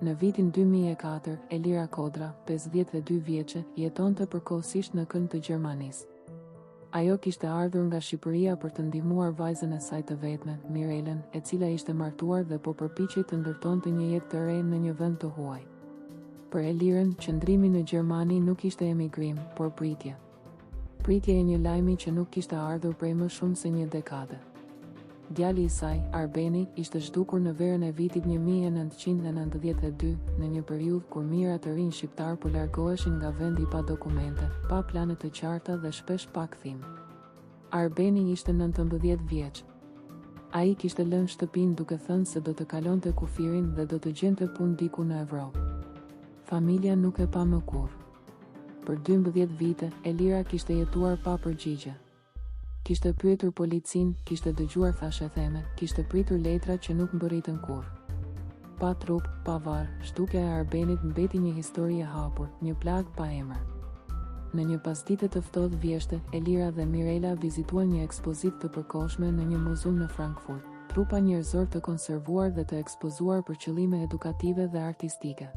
Në vitin 2004, Elira Kodra, 52 vjeçe, jetonte përkohësisht në kënd të Gjermanisë. Ajo kishte ardhur nga Shqipëria për të ndihmuar vajzën e saj të vetme, Mirelen, e cila ishte martuar dhe po përpiqej të ndërtonte një jetë të re në një vend të huaj. Për Elirën, qëndrimi në Gjermani nuk ishte emigrim, por pritje. Pritje e një lajmi që nuk kishte ardhur prej më shumë se një dekade. Djali i saj, Arbeni, ishte zhdukur në verën e vitit 1992, në një periudhë kur mijëra të rinj shqiptar po largoheshin nga vendi pa dokumente, pa plane të qarta dhe shpesh pa kthim. Arbeni ishte 19 vjeç. Ai kishte lënë shtëpinë duke thënë se do të kalonte kufirin dhe do të gjente punë diku në Evropë. Familja nuk e pa më kurrë. Për 12 vite, Elira kishte jetuar pa përgjigje. Kishte pyetur policin, kishte dëgjuar thashetheme, kishte pritur letra që nuk mbërritën kurrë. Pa trup, pa varr, shtukja e Arbenit mbeti një histori e hapur, një plagë pa emër. Në një pasdite të ftohtë vjeshte, Elira dhe Mirela vizituan një ekspozitë të përkohshme në një muzeum në Frankfurt, trupa njerëzor të konservuar dhe të ekspozuar për qëllime edukative dhe artistike.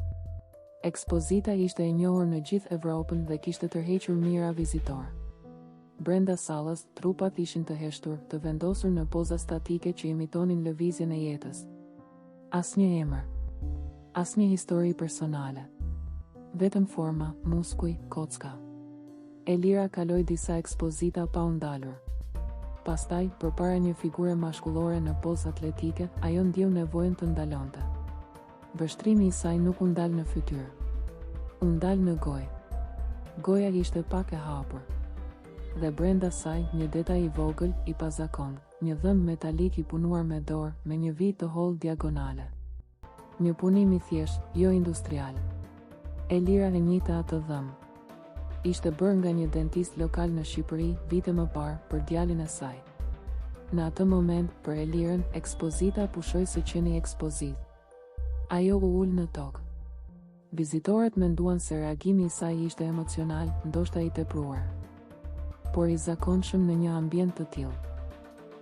Ekspozita ishte e njohur në gjithë Evropën dhe kishte tërhequr mijëra vizitorë. Brenda sallës, trupat ishin të heshtur, të vendosur në poza statike që imitonin lëvizjen e jetës. Asnjë emër, asnjë histori personale. Vetëm forma, muskuj, kocka. Elira kaloi disa ekspozita pa u ndalur. Pastaj, përpara një figure mashkullore në pozë atletike, ajo ndjeu nevojën të ndalonte. Vështrimi i saj nuk u ndal në fytyrë. U ndal në gojë. Goja ishte pak e hapur. Dhe brenda saj, një detaj i vogël, i pazakon, një dhëm metalik i punuar me dorë, me një vit të hollë diagonale. Një punim i thjesht, jo industrial. Elira e njihte atë dhëm. Ishte bërë nga një dentist lokal në Shqipëri, vite më parë, për djalin e saj. Në atë moment, për Elirën, ekspozita pushoi së qeni ekspozitë. Ajo u ul në tokë. Vizitorët menduan se reagimi i saj ishte emocional, ndoshta i tepruar, por i zakonshëm në një ambient të tillë.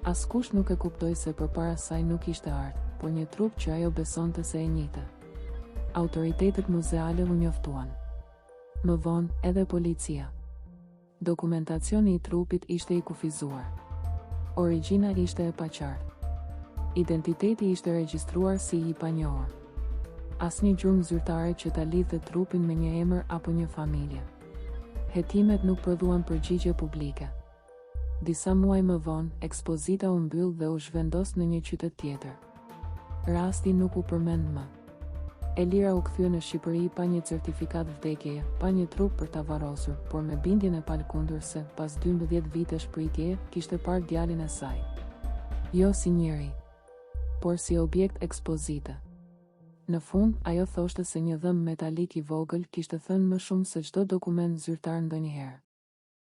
Askush nuk e kuptoi se përpara saj nuk ishte art, por një trup që ajo besonte se e njihte. Autoritetet muzeale u njoftuan. Më vonë, edhe policia. Dokumentacioni i trupit ishte i kufizuar. Origjina ishte e paqartë. Identiteti ishte regjistruar si i panjohur. Asnjë gjurmë zyrtare që ta lidhte trupin me një emër apo një familje. Hetimet nuk prodhuan përgjigje publike. Disa muaj më vonë, ekspozita u mbyll dhe u zhvendos në një qytet tjetër. Rasti nuk u përmend më. Elira u kthye në Shqipëri pa një certifikat vdekjeje, pa një trup për ta varrosur, por me bindjen e palkundur se, pas 12 vitesh pritjeje, kishte parë djalin e saj. Jo si njeri, por si objekt ekspozite. Në fund, ajo thoshte se një dhëm metalik i vogël kishte thënë më shumë se çdo dokument zyrtar ndonjëherë.